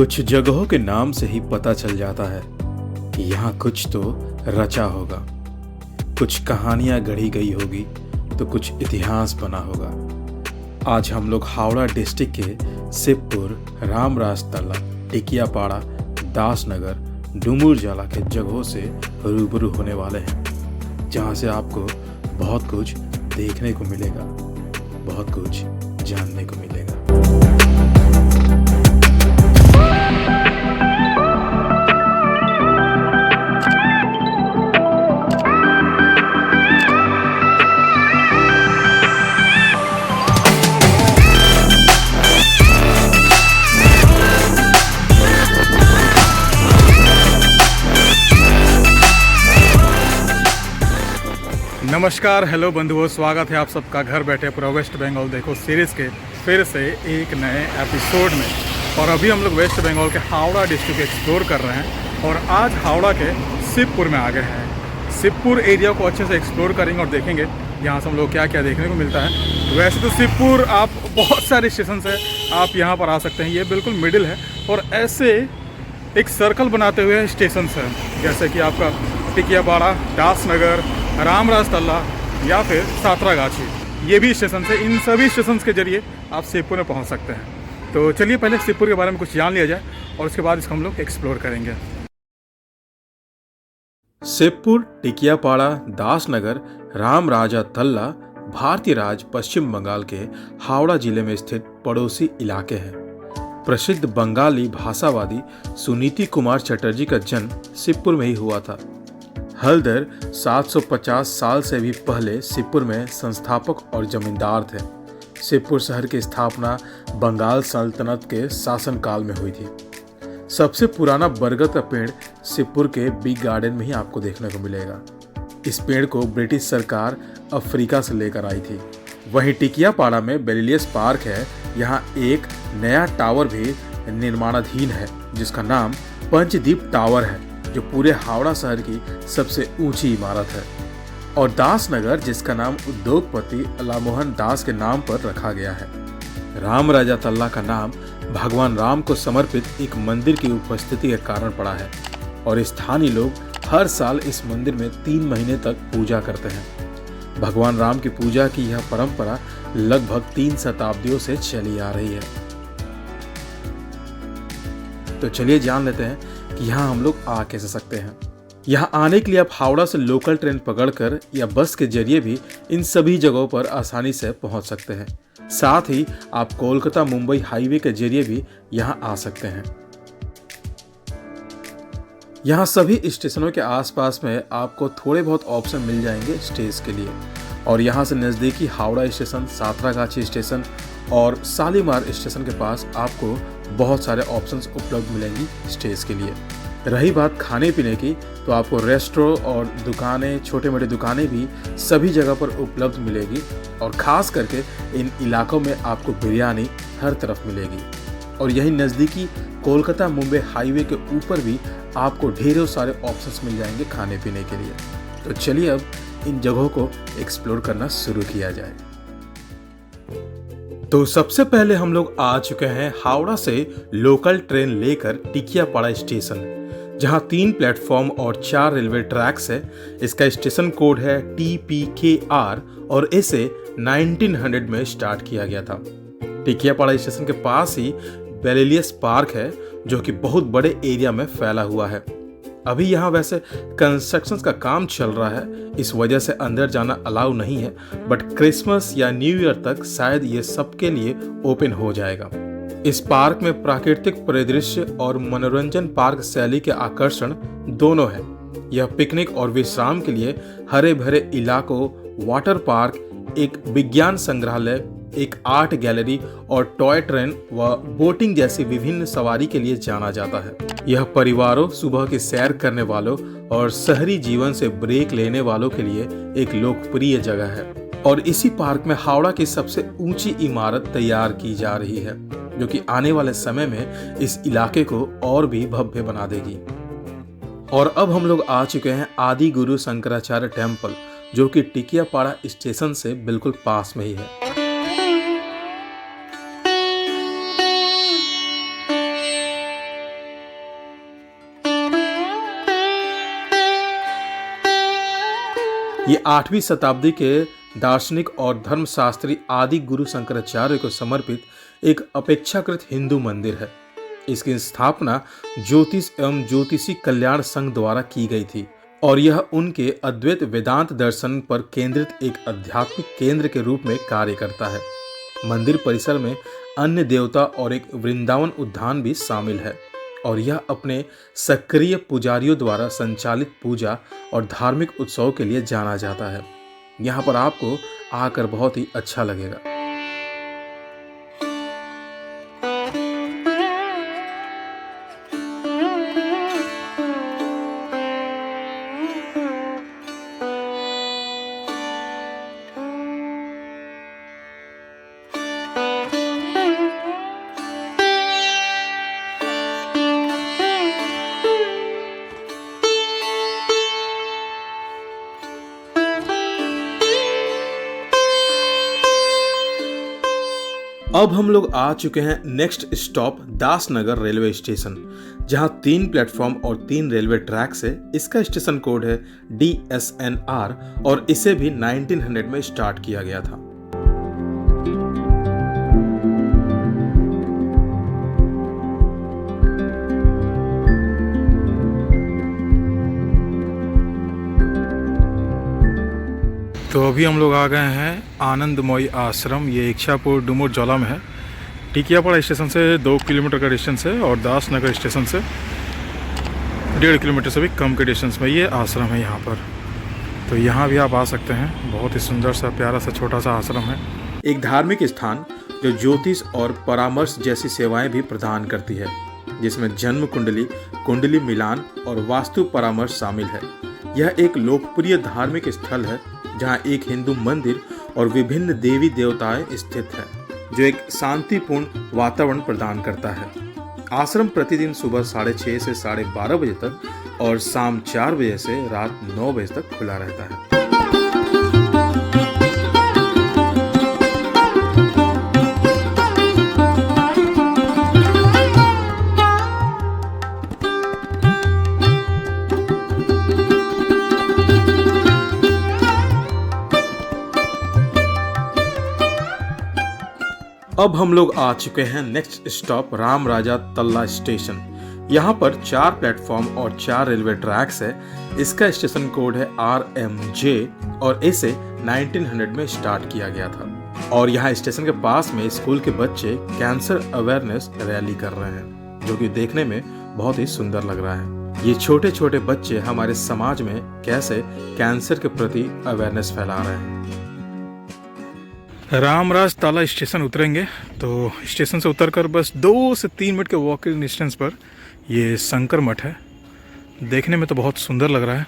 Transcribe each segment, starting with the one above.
कुछ जगहों के नाम से ही पता चल जाता है कि यहाँ कुछ तो रचा होगा, कुछ कहानियाँ गढ़ी गई होगी तो कुछ इतिहास बना होगा। आज हम लोग हावड़ा डिस्ट्रिक्ट के शिवपुर, रामराजतला, टिकियापाड़ा, दासनगर, डूमरजला के जगहों से रूबरू होने वाले हैं, जहाँ से आपको बहुत कुछ देखने को मिलेगा, बहुत कुछ जानने को मिलेगा। नमस्कार, हेलो बंधुओं, स्वागत है आप सबका घर बैठे पूरा वेस्ट बंगाल देखो सीरीज़ के फिर से एक नए एपिसोड में। और अभी हम लोग वेस्ट बंगाल के हावड़ा डिस्ट्रिक्ट एक्सप्लोर कर रहे हैं और आज हावड़ा के शिवपुर में आ गए हैं। शिवपुर एरिया को अच्छे से एक्सप्लोर करेंगे और देखेंगे यहाँ से हम लोग क्या क्या देखने को मिलता है। वैसे तो शिवपुर आप बहुत सारे स्टेशन से आप यहाँ पर आ सकते हैं, ये बिल्कुल मिडिल है और ऐसे एक सर्कल बनाते हुए स्टेशन हैं, जैसे कि आपका टिकियापाड़ा, दासनगर, रामराजतला या फिर सातरागाछी, ये भी स्टेशन है। इन सभी स्टेशन के जरिए आप शिवपुर में पहुंच सकते हैं। तो चलिए पहले शिवपुर के बारे में कुछ जान लिया जाए और उसके बाद इसको हम लोग एक्सप्लोर करेंगे। शिवपुर, टिकियापाड़ा, दासनगर, रामराजतला भारतीय राज्य पश्चिम बंगाल के हावड़ा जिले में स्थित पड़ोसी इलाके हैं। प्रसिद्ध बंगाली भाषावादी सुनीति कुमार चटर्जी का जन्म शिवपुर में ही हुआ था। हल्दर 750 साल से भी पहले शिवपुर में संस्थापक और जमींदार थे। शिवपुर शहर की स्थापना बंगाल सल्तनत के शासनकाल में हुई थी। सबसे पुराना बरगद का पेड़ शिवपुर के बिग गार्डन में ही आपको देखने को मिलेगा। इस पेड़ को ब्रिटिश सरकार अफ्रीका से लेकर आई थी। वहीं टिकियापाड़ा में बेलिलियस पार्क है। यहाँ एक नया टावर भी निर्माणाधीन है, जिसका नाम पंचदीप टावर है, जो पूरे हावड़ा शहर की सबसे ऊंची इमारत है। और दासनगर, जिसका नाम उद्योगपति अलामोहन दास के नाम पर रखा गया है। रामराजतला का नाम भगवान राम को समर्पित एक मंदिर की उपस्थिति के कारण पड़ा है और स्थानीय लोग हर साल इस मंदिर में 3 महीने तक पूजा करते हैं। भगवान राम की पूजा की यह परंपरा लगभग 3 शताब्दियों से चली आ रही है। तो चलिए जान लेते हैं कि यहाँ हम लोग आ कैसे सकते हैं। यहाँ आने के लिए आप हावड़ा से लोकल ट्रेन पकड़कर या बस के जरिए भी इन सभी जगहों पर आसानी से पहुँच सकते हैं। साथ ही आप कोलकाता मुंबई हाईवे के जरिए भी यहाँ आ सकते हैं। यहाँ सभी स्टेशनों के आसपास में आपको थोड़े बहुत ऑप्शन मिल जाएंगे स्टेज के लिए। और यहाँ से नज़दीकी हावड़ा स्टेशन, सातरागाछी स्टेशन और शालीमार स्टेशन के पास आपको बहुत सारे ऑप्शंस उपलब्ध मिलेंगी स्टेज के लिए। रही बात खाने पीने की, तो आपको रेस्टोरेंट और दुकानें, छोटे मोटे दुकानें भी सभी जगह पर उपलब्ध मिलेगी। और ख़ास करके इन इलाकों में आपको बिरयानी हर तरफ मिलेगी। और यही नज़दीकी कोलकाता मुंबई हाईवे के ऊपर भी आपको ढेरों सारे ऑप्शंस मिल जाएंगे खाने पीने के लिए। तो चलिए अब इन जगहों को एक्सप्लोर करना शुरू किया जाए। तो सबसे पहले हम लोग आ चुके हैं हावड़ा से लोकल ट्रेन लेकर टिकियापाड़ा स्टेशन, जहां 3 प्लेटफॉर्म और 4 रेलवे ट्रैक्स है। इसका स्टेशन कोड है TPKR और इसे 1900 में स्टार्ट किया गया था। टिकियापाड़ा स्टेशन के पास ही बेलिलियस पार्क है, जो कि बहुत बड़े एरिया में फैला हुआ है। अभी यहाँ वैसे कंस्ट्रक्शन का काम चल रहा है, इस वजह से अंदर जाना अलाउ नहीं है, बट क्रिसमस या न्यू ईयर तक शायद ये सबके लिए ओपन हो जाएगा। इस पार्क में प्राकृतिक परिदृश्य और मनोरंजन पार्क शैली के आकर्षण दोनों हैं। यह पिकनिक और विश्राम के लिए हरे भरे इलाकों, वाटर पार्क, एक विज्ञान संग्रहालय, एक आर्ट गैलरी और टॉय ट्रेन व बोटिंग जैसी विभिन्न सवारी के लिए जाना जाता है। यह परिवारों, सुबह की सैर करने वालों और शहरी जीवन से ब्रेक लेने वालों के लिए एक लोकप्रिय जगह है। और इसी पार्क में हावड़ा की सबसे ऊंची इमारत तैयार की जा रही है, जो कि आने वाले समय में इस इलाके को और भी भव्य बना देगी। और अब हम लोग आ चुके हैं आदि गुरु शंकराचार्य टेम्पल, जो कि टिकियापाड़ा स्टेशन से बिल्कुल पास में ही है। ये 8वीं शताब्दी के दार्शनिक और धर्मशास्त्री आदि गुरु शंकराचार्य को समर्पित एक अपेक्षाकृत हिंदू मंदिर है। इसकी स्थापना ज्योतिष एवं ज्योतिषी कल्याण संघ द्वारा की गई थी और यह उनके अद्वैत वेदांत दर्शन पर केंद्रित एक आध्यात्मिक केंद्र के रूप में कार्य करता है। मंदिर परिसर में अन्य देवता और एक वृंदावन उद्यान भी शामिल है और यह अपने सक्रिय पुजारियों द्वारा संचालित पूजा और धार्मिक उत्सव के लिए जाना जाता है। यहाँ पर आपको आकर बहुत ही अच्छा लगेगा। अब हम लोग आ चुके हैं next stop Dasnagar railway station, जहां 3 प्लेटफॉर्म और 3 रेलवे ट्रैक्स है। इसका स्टेशन कोड है DSNR और इसे भी 1900 में स्टार्ट किया गया था। तो अभी हम लोग आ गए हैं आनंदमयी आश्रम। ये इच्छापुर डुमोर जौला में है। टिकियापाड़ा स्टेशन से 2 किलोमीटर का डिस्टेंस है और दासनगर स्टेशन से 1.5 किलोमीटर से भी कम के डिस्टेंस में ये आश्रम है यहाँ पर। तो यहाँ भी आप आ सकते हैं। बहुत ही सुंदर सा प्यारा सा छोटा सा आश्रम है। एक धार्मिक स्थान जो ज्योतिष और परामर्श जैसी सेवाएं भी प्रदान करती है, जिसमें जन्म कुंडली, कुंडली मिलान और वास्तु परामर्श शामिल है। यह एक लोकप्रिय धार्मिक स्थल है जहां एक हिंदू मंदिर और विभिन्न देवी देवताएं स्थित है, जो एक शांतिपूर्ण वातावरण प्रदान करता है। आश्रम प्रतिदिन सुबह 6:30 से 12:30 बजे तक और शाम 4 बजे से रात 9 बजे तक खुला रहता है। अब हम लोग आ चुके हैं नेक्स्ट स्टॉप राम राजा तल्ला स्टेशन। यहाँ पर 4 प्लेटफॉर्म और 4 रेलवे ट्रैक्स है। इसका स्टेशन कोड है RMJ और इसे 1900 में स्टार्ट किया गया था। और यहाँ स्टेशन के पास में स्कूल के बच्चे कैंसर अवेयरनेस रैली कर रहे हैं, जो कि देखने में बहुत ही सुंदर लग रहा है। ये छोटे छोटे बच्चे हमारे समाज में कैसे कैंसर के प्रति अवेयरनेस फैला रहे हैं। रामराज ताला स्टेशन उतरेंगे तो स्टेशन से उतरकर बस 2 से 3 मिनट के वॉकिंग डिस्टेंस पर ये शंकर मठ है। देखने में तो बहुत सुंदर लग रहा है।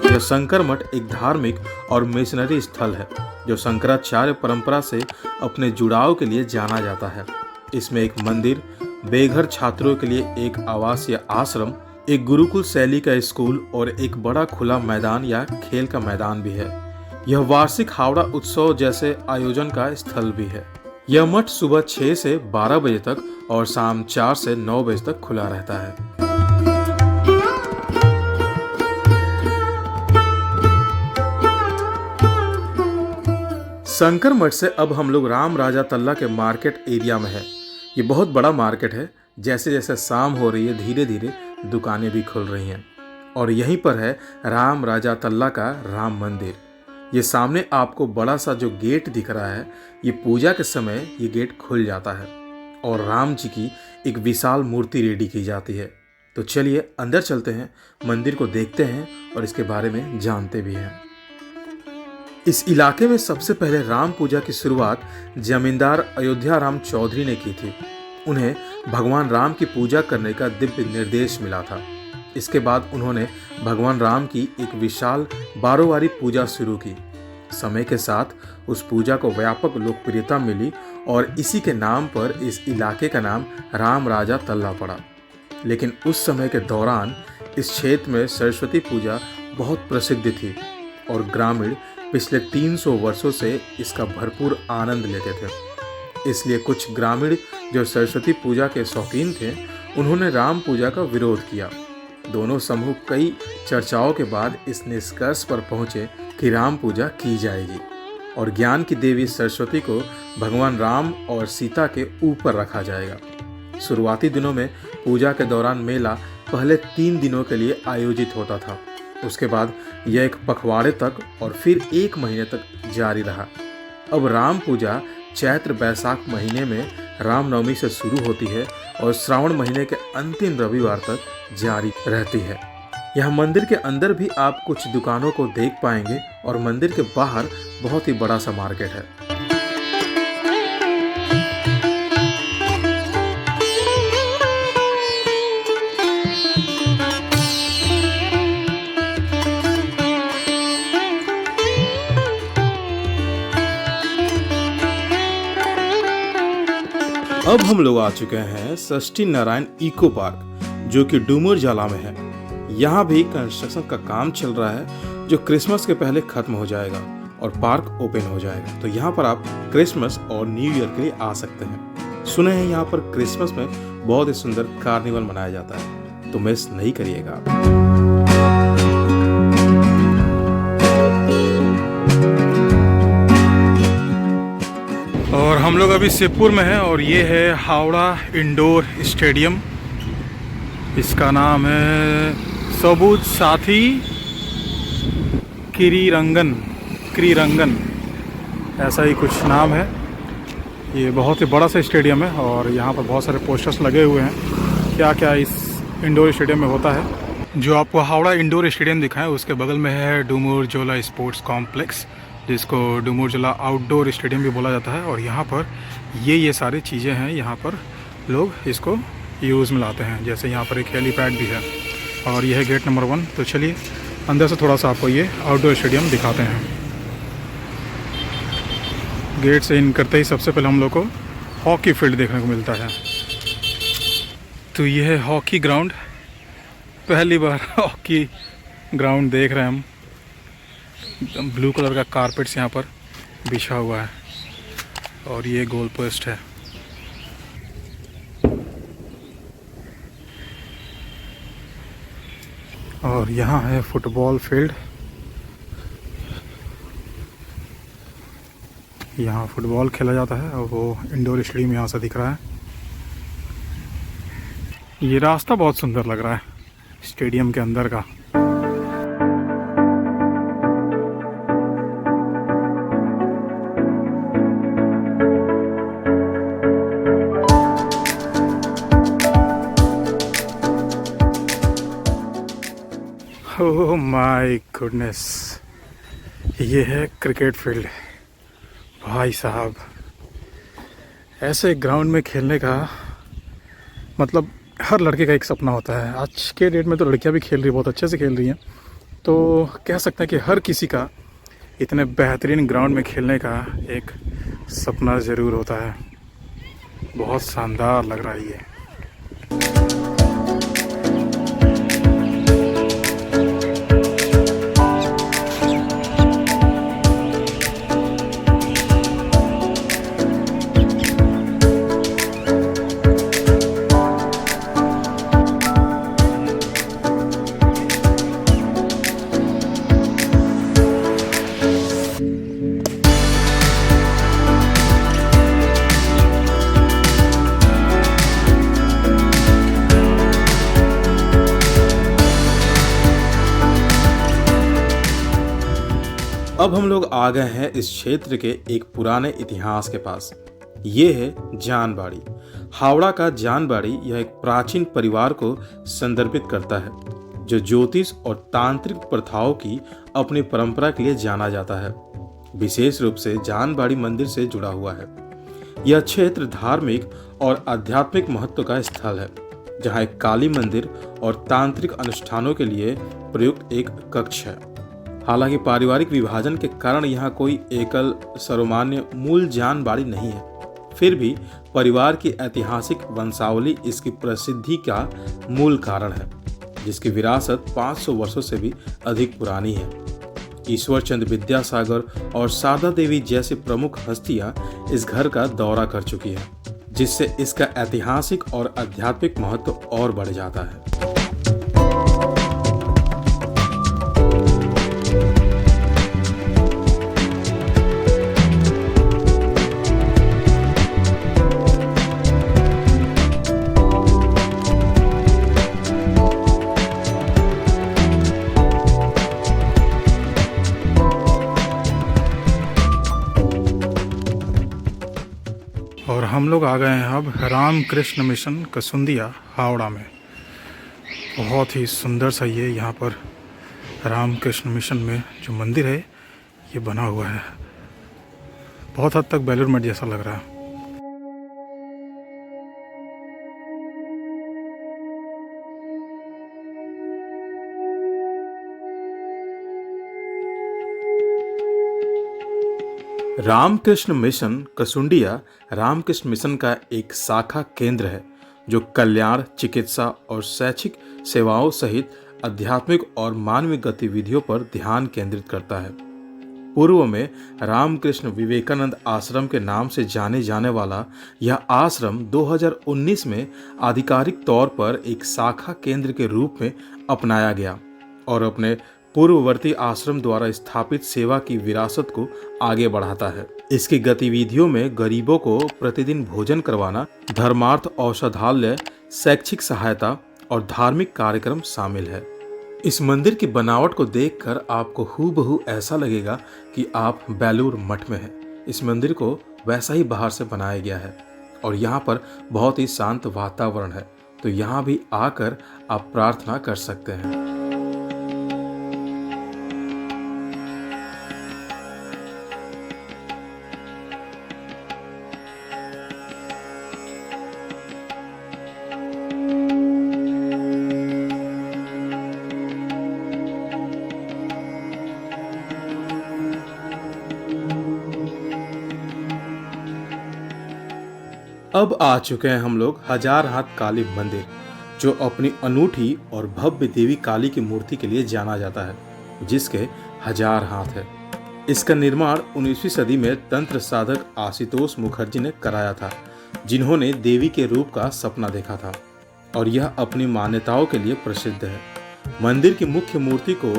यह शंकर मठ एक धार्मिक और मिशनरी स्थल है जो शंकराचार्य परंपरा से अपने जुड़ाव के लिए जाना जाता है। इसमें एक मंदिर, बेघर छात्रों के लिए एक आवासीय आश्रम, एक गुरुकुल शैली का स्कूल और एक बड़ा खुला मैदान या खेल का मैदान भी है। यह वार्षिक हावड़ा उत्सव जैसे आयोजन का स्थल भी है। यह मठ सुबह 6 से 12 बजे तक और शाम 4 से 9 बजे तक खुला रहता है। शंकर मठ से अब हम लोग राम राजा तल्ला के मार्केट एरिया में है। ये बहुत बड़ा मार्केट है। जैसे जैसे शाम हो रही है, धीरे धीरे दुकानें भी खुल रही हैं और यहीं पर है राम राजा तल्ला का राम मंदिर। ये सामने आपको बड़ा सा जो गेट दिख रहा है, ये पूजा के समय ये गेट खुल जाता है और राम जी की एक विशाल मूर्ति रेडी की जाती है। तो चलिए अंदर चलते हैं, मंदिर को देखते हैं और इसके बारे में जानते भी हैं। इस इलाके में सबसे पहले राम पूजा की शुरुआत जमींदार अयोध्या राम चौधरी ने की थी। उन्हें भगवान राम की पूजा करने का दिव्य निर्देश मिला था। इसके बाद उन्होंने भगवान राम की एक विशाल 12वारी पूजा शुरू की। समय के साथ उस पूजा को व्यापक लोकप्रियता मिली और इसी के नाम पर इस इलाके का नाम राम राजा तल्ला पड़ा। लेकिन उस समय के दौरान इस क्षेत्र में सरस्वती पूजा बहुत प्रसिद्ध थी और ग्रामीण पिछले 300 वर्षों से इसका भरपूर आनंद लेते थे। इसलिए कुछ ग्रामीण जो सरस्वती पूजा के शौकीन थे, उन्होंने राम पूजा का विरोध किया। दोनों समूह कई चर्चाओं के बाद इस निष्कर्ष पर पहुंचे कि राम पूजा की जाएगी और ज्ञान की देवी सरस्वती को भगवान राम और सीता के ऊपर रखा जाएगा। शुरुआती दिनों में पूजा के दौरान मेला पहले 3 दिनों के लिए आयोजित होता था। उसके बाद यह एक पखवाड़े तक और फिर 1 महीने तक जारी रहा। अब राम पूजा चैत्र बैसाख महीने में रामनवमी से शुरू होती है और श्रावण महीने के अंतिम रविवार तक जारी रहती है। यहाँ मंदिर के अंदर भी आप कुछ दुकानों को देख पाएंगे और मंदिर के बाहर बहुत ही बड़ा सा मार्केट है। अब हम लोग आ चुके हैं षष्ठी नारायण इको पार्क, जो कि डूमर जाला में है। यहाँ भी कंस्ट्रक्शन का काम चल रहा है, जो क्रिसमस के पहले खत्म हो जाएगा और पार्क ओपन हो जाएगा। तो यहाँ पर आप क्रिसमस और न्यू ईयर के लिए आ सकते हैं। सुने हैं यहाँ पर क्रिसमस में बहुत ही सुंदर कार्निवल मनाया जाता है, तो मिस नहीं करिएगा। और हम लोग अभी शिवपुर में हैं और ये है हावड़ा इंडोर स्टेडियम। इसका नाम है सबूज साथी क्रीरंगन, ऐसा ही कुछ नाम है। ये बहुत ही बड़ा सा स्टेडियम है और यहाँ पर बहुत सारे पोस्टर्स लगे हुए हैं क्या क्या इस इंडोर स्टेडियम में होता है। जो आपको हावड़ा इंडोर स्टेडियम दिखा है उसके बगल में है डूमर जोला स्पोर्ट्स कॉम्प्लेक्स, जिसको डूमर जोला आउटडोर स्टेडियम भी बोला जाता है। और यहाँ पर ये सारी चीज़ें हैं, यहाँ पर लोग इसको यूज़ में लाते हैं। जैसे यहाँ पर एक हेलीपैड भी है और यह है गेट नंबर 1। तो चलिए अंदर से थोड़ा सा आपको ये आउटडोर स्टेडियम दिखाते हैं। गेट से इन करते ही सबसे पहले हम लोग को हॉकी फील्ड देखने को मिलता है। तो ये है हॉकी ग्राउंड, पहली बार हॉकी ग्राउंड देख रहे हैं हम। एकदम ब्लू कलर का कारपेट्स यहाँ पर बिछा हुआ है और ये गोल पोस्ट है। और यहाँ है फुटबॉल फील्ड, यहाँ फुटबॉल खेला जाता है और वो इंडोर स्टेडियम यहाँ से दिख रहा है। ये रास्ता बहुत सुंदर लग रहा है स्टेडियम के अंदर का। ओह माय गुडनेस, ये है क्रिकेट फील्ड। भाई साहब, ऐसे ग्राउंड में खेलने का मतलब हर लड़के का एक सपना होता है। आज के डेट में तो लड़कियां भी खेल रही, बहुत अच्छे से खेल रही हैं। तो कह सकते हैं कि हर किसी का इतने बेहतरीन ग्राउंड में खेलने का एक सपना ज़रूर होता है। बहुत शानदार लग रहा है ये। अब हम लोग आ गए हैं इस क्षेत्र के एक पुराने इतिहास के पास। ये है जानबाड़ी। हावड़ा का जानबाड़ी यह एक प्राचीन परिवार को संदर्भित करता है, जो ज्योतिष और तांत्रिक प्रथाओं की अपनी परंपरा के लिए जाना जाता है। विशेष रूप से जानबाड़ी मंदिर से जुड़ा हुआ है। यह क्षेत्र धार्मिक और आध्यात्मिक महत्व का स्थल है, जहाँ एक काली मंदिर और तांत्रिक अनुष्ठानों के लिए प्रयुक्त एक कक्ष है। हालांकि पारिवारिक विभाजन के कारण यहाँ कोई एकल सर्वमान्य मूल जानबाड़ी नहीं है, फिर भी परिवार की ऐतिहासिक वंशावली इसकी प्रसिद्धि का मूल कारण है, जिसकी विरासत 500 वर्षों से भी अधिक पुरानी है। ईश्वर चंद्र विद्यासागर और शारदा देवी जैसी प्रमुख हस्तियां इस घर का दौरा कर चुकी हैं, जिससे इसका ऐतिहासिक और आध्यात्मिक महत्व और बढ़ जाता है। और हम लोग आ गए हैं अब रामकृष्ण मिशन कसुंदिया हावड़ा में। बहुत ही सुंदर सा ये यहाँ पर रामकृष्ण मिशन में जो मंदिर है ये बना हुआ है। बहुत हद तक बेलूर मठ जैसा लग रहा है। रामकृष्ण मिशन कसुंडिया रामकृष्ण मिशन का एक शाखा केंद्र है जो कल्याण, चिकित्सा और शैक्षिक सेवाओं सहित आध्यात्मिक और मानवीय गतिविधियों पर ध्यान केंद्रित करता है। पूर्व में रामकृष्ण विवेकानंद आश्रम के नाम से जाने जाने वाला यह आश्रम 2019 में आधिकारिक तौर पर एक शाखा केंद्र के रूप में अपनाया गया और अपने पूर्ववर्ती आश्रम द्वारा स्थापित सेवा की विरासत को आगे बढ़ाता है। इसकी गतिविधियों में गरीबों को प्रतिदिन भोजन करवाना, धर्मार्थ औषधालय, शैक्षिक सहायता और धार्मिक कार्यक्रम शामिल है। इस मंदिर की बनावट को देखकर आपको हूबहू ऐसा लगेगा कि आप बेलूर मठ में हैं। इस मंदिर को वैसा ही बाहर से बनाया गया है और यहाँ पर बहुत ही शांत वातावरण है, तो यहाँ भी आकर आप प्रार्थना कर सकते हैं। अब आ चुके हैं हम लोग हजार हाथ काली मंदिर, जो अपनी अनूठी और भव्य देवी काली की मूर्ति के लिए जाना जाता है, जिसके 1000 हाथ है। इसका निर्माण 19वीं सदी में तंत्र साधक आशुतोष मुखर्जी ने कराया था, जिन्होंने देवी के रूप का सपना देखा था और यह अपनी मान्यताओं के लिए प्रसिद्ध है। मंदिर की मुख्य मूर्ति को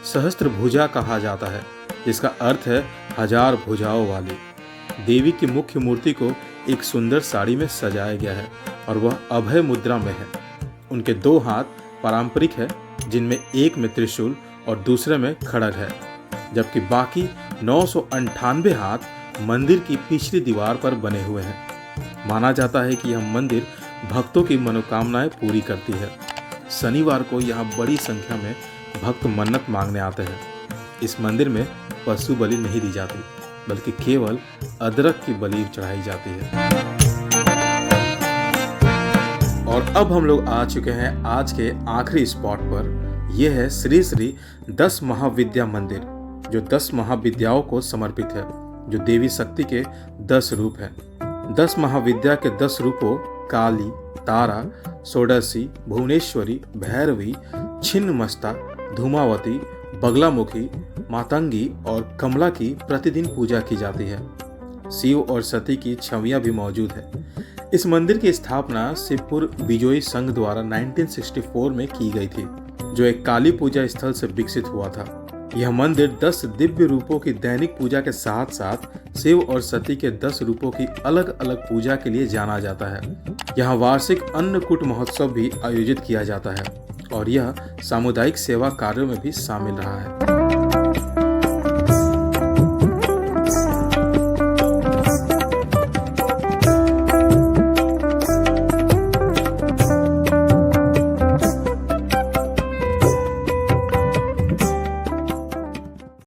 सहस्त्र भुजा कहा जाता है, जिसका अर्थ है 1000 भुजाओं वाली। देवी की मुख्य मूर्ति को एक सुंदर साड़ी में सजाया गया है और वह अभय मुद्रा में है। उनके 2 हाथ पारंपरिक है, जिनमें एक में त्रिशूल और दूसरे में खड्ग है, जबकि बाकी 998 हाथ मंदिर की पिछली दीवार पर बने हुए हैं। माना जाता है कि यह मंदिर भक्तों की मनोकामनाएं पूरी करती है। शनिवार को यहाँ बड़ी संख्या में भक्त मन्नत मांगने आते हैं। इस मंदिर में पशु बलि नहीं दी जाती, बल्कि केवल अदरक की बलि चढ़ाई जाती है। और अब हम लोग आ चुके हैं आज के आखिरी स्पॉट पर। यह है श्री श्री 10 महाविद्या मंदिर, जो 10 महाविद्याओं को समर्पित है, जो देवी शक्ति के 10 रूप हैं। 10 महाविद्या के 10 रूपों काली, तारा, षोडशी, भुवनेश्वरी, भैरवी, छिन्नमस्ता, धूमावती, बगलामुखी, मातंगी और कमला की प्रतिदिन पूजा की जाती है। शिव और सती की छवियां भी मौजूद है। इस मंदिर की स्थापना शिवपुर बिजोई संघ द्वारा 1964 में की गई थी, जो एक काली पूजा स्थल से विकसित हुआ था। यह मंदिर 10 दिव्य रूपों की दैनिक पूजा के साथ साथ शिव और सती के 10 रूपों की अलग अलग पूजा के लिए जाना जाता है। यहाँ वार्षिक अन्नकूट महोत्सव भी आयोजित किया जाता है और यह सामुदायिक सेवा कार्यों में भी शामिल रहा है।